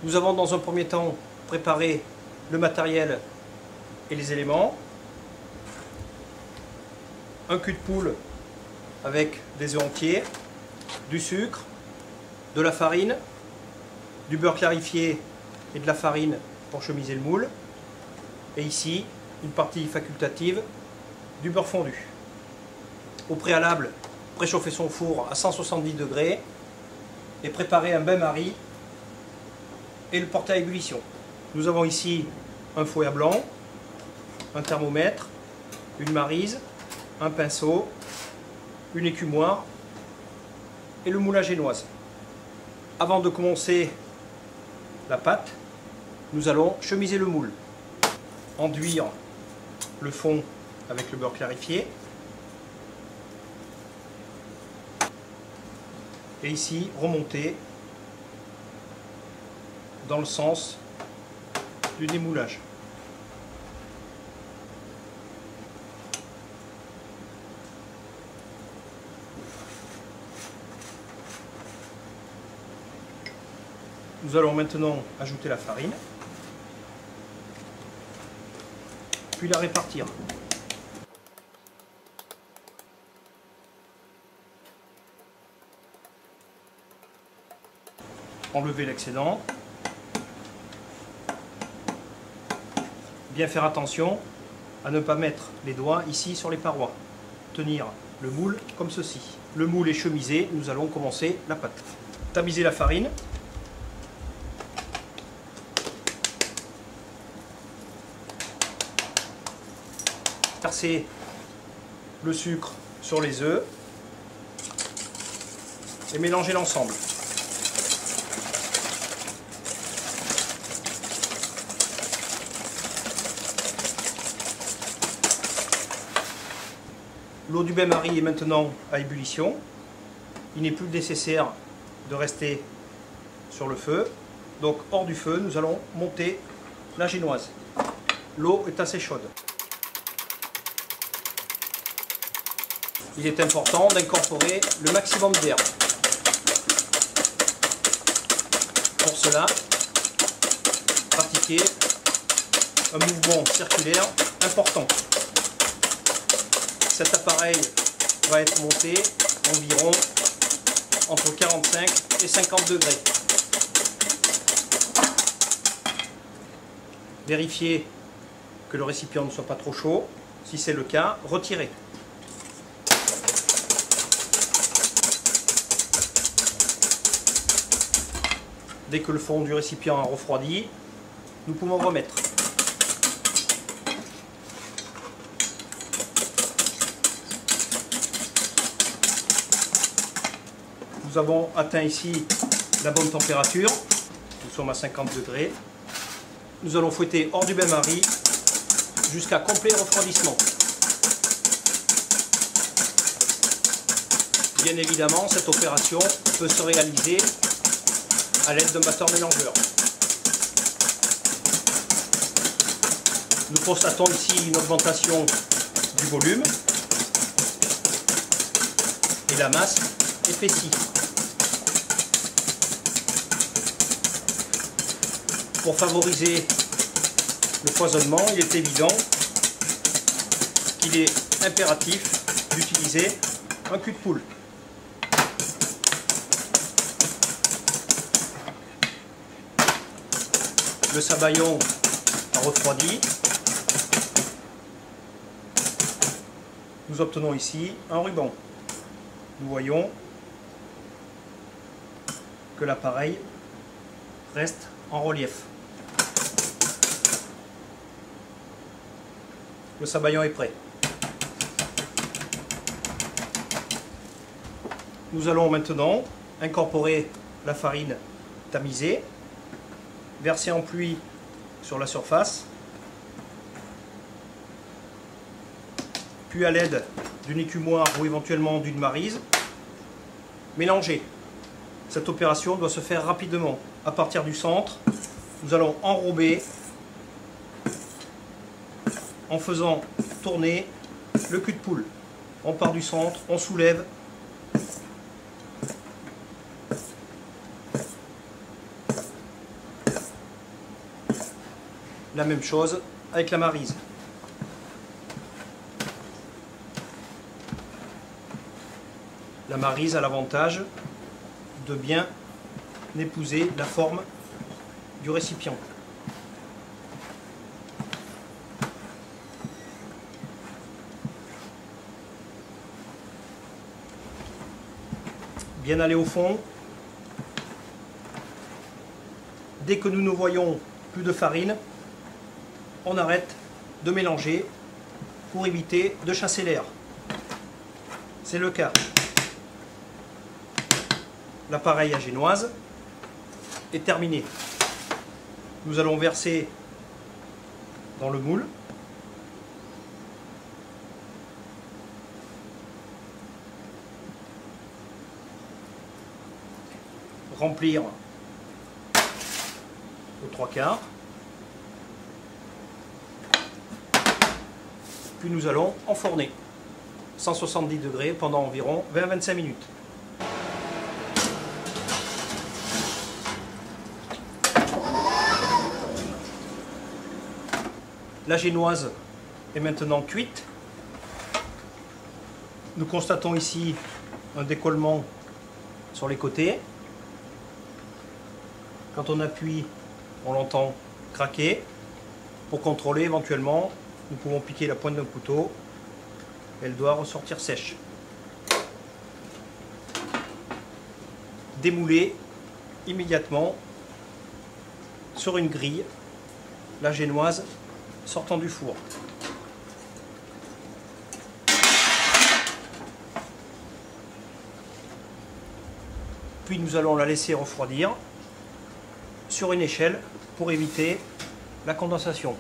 Nous avons dans un premier temps préparé le matériel et les éléments. Un cul de poule avec des œufs entiers, du sucre, de la farine, du beurre clarifié et de la farine pour chemiser le moule. Et ici, une partie facultative du beurre fondu. Au préalable, préchauffer son four à 170 degrés et préparer un bain-marie et le porter à ébullition. Nous avons ici un fouet à blanc, un thermomètre, une maryse, un pinceau, une écumoire et le moule à génoise. Avant de commencer la pâte, nous allons chemiser le moule, enduire le fond avec le beurre clarifié et ici remonter dans le sens du démoulage. Nous allons maintenant ajouter la farine, puis la répartir. Enlever l'excédent. Bien faire attention à ne pas mettre les doigts ici sur les parois. Tenir le moule comme ceci. Le moule est chemisé, nous allons commencer la pâte. Tamiser la farine. Verser le sucre sur les œufs et mélanger l'ensemble. L'eau du bain-marie est maintenant à ébullition. Il n'est plus nécessaire de rester sur le feu. Donc hors du feu, nous allons monter la génoise. L'eau est assez chaude. Il est important d'incorporer le maximum d'air. Pour cela, pratiquez un mouvement circulaire important. Cet appareil va être monté environ entre 45 et 50 degrés. Vérifiez que le récipient ne soit pas trop chaud. Si c'est le cas, retirez. Dès que le fond du récipient a refroidi, nous pouvons remettre. Nous avons atteint ici la bonne température. Nous sommes à 50 degrés. Nous allons fouetter hors du bain-marie jusqu'à complet refroidissement. Bien évidemment, cette opération peut se réaliser à l'aide d'un batteur mélangeur. Nous constatons ici une augmentation du volume et la masse épaissit. Pour favoriser le foisonnement, il est évident qu'il est impératif d'utiliser un cul de poule. Le sabayon a refroidi. Nous obtenons ici un ruban. Nous voyons que l'appareil reste en relief. Le sabayon est prêt. Nous allons maintenant incorporer la farine tamisée, verser en pluie sur la surface, puis à l'aide d'une écumoire ou éventuellement d'une maryse, mélanger. Cette opération doit se faire rapidement. À partir du centre, nous allons enrober en faisant tourner le cul de poule. On part du centre, on soulève. La même chose avec la maryse. La maryse a l'avantage de bien épouser la forme du récipient. Bien aller au fond. Dès que nous ne voyons plus de farine, on arrête de mélanger pour éviter de chasser l'air. C'est le cas. L'appareil à génoise est terminé. Nous allons verser dans le moule. Remplir aux 3/4. Puis nous allons enfourner 170 degrés pendant environ 20-25 minutes. La génoise est maintenant cuite. Nous constatons ici un décollement sur les côtés. Quand on appuie, on l'entend craquer. Pour contrôler éventuellement, nous pouvons piquer la pointe d'un couteau. Elle doit ressortir sèche. Démouler immédiatement sur une grille la génoise sortant du four. Puis nous allons la laisser refroidir sur une échelle pour éviter la condensation.